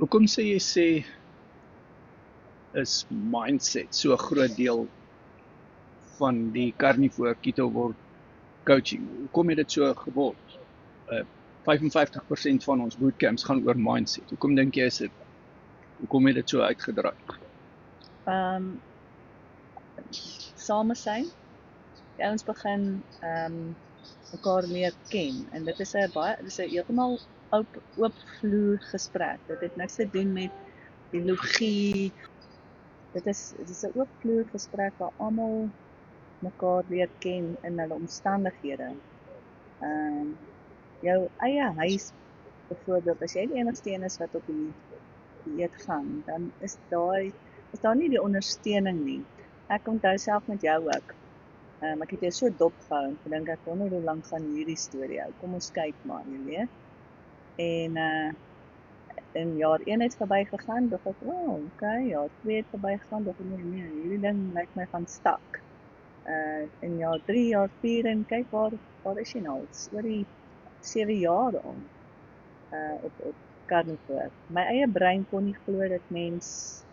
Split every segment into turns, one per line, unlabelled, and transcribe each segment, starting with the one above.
Hoekom sê is mindset so 'n groot deel van die carnivore keto coaching? Hoekom het dit so geword? 55% van ons bootcamps gaan oor mindset. Hoekom dink jy is dit? Hoekom het dit so uitgedraai?
Samesyn. Die ouens begin mekaar leer ken en dit is 'n heeltemal oop vloer gesprek. Dit het niks te doen met biologie. Dit is 'n oop vloer gesprek waar almal mekaar leer ken in hulle omstandighede. Jou eie huis byvoorbeeld, as jy die enigste een is wat op die dieet gaan, dan is daar nie die ondersteuning nie. Ek onthou self met jou ook. Ek het jou so dop gehou en gedink ek wonder hoe lank gaan hierdie storie hou. Kom ons kyk maar, jy weet. En in jaar 1 het verby gegaan, dog ek, okay, jaar 2 het verby gegaan, dog ek nee, hierdie ding lyk my gaan stak. In jaar 3, jaar 4 en kyk waar is jy nou? Oor die 7 jaar al op carnivore. My eie brein kon nie glo dat mens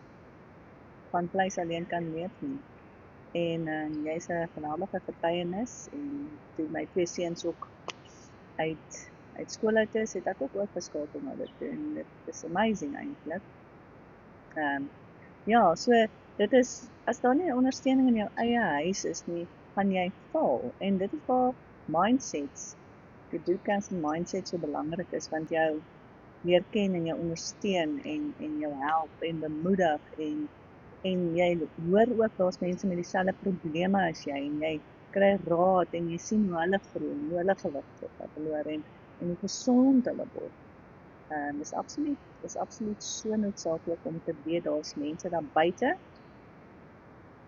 van vleis alleen kan leef nie. En jy's 'n geweldige getuienis en toe my 2 seuns ook uit skool uit is, het ek ook oorgeskakel na dit en dit is amazing eintlik. Ja, so dit is, as daar nie 'n ondersteuning in jou eie huis is nie, gaan jy val. En dit is waar mindsets, die bootcamps en mindsets so belangrik is, want jou leer ken en jou ondersteun en jou help en bemoedig en jy hoor ook daar's mense met dieselfde probleme as jy en jy kry raad en jy sien hoe hulle groei, hoe hulle gewig verloor en hoe gesond hulle word. Dis absoluut so noodsaaklik om te weet daar's mense daar buite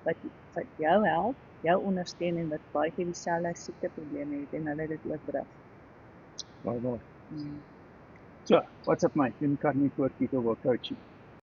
wat jou help, jou ondersteun en wat baie keer dieselfde siekteprobleme het en hulle dit oorbrug.
Baie. So, what's up mate, in carnivore keto coaching?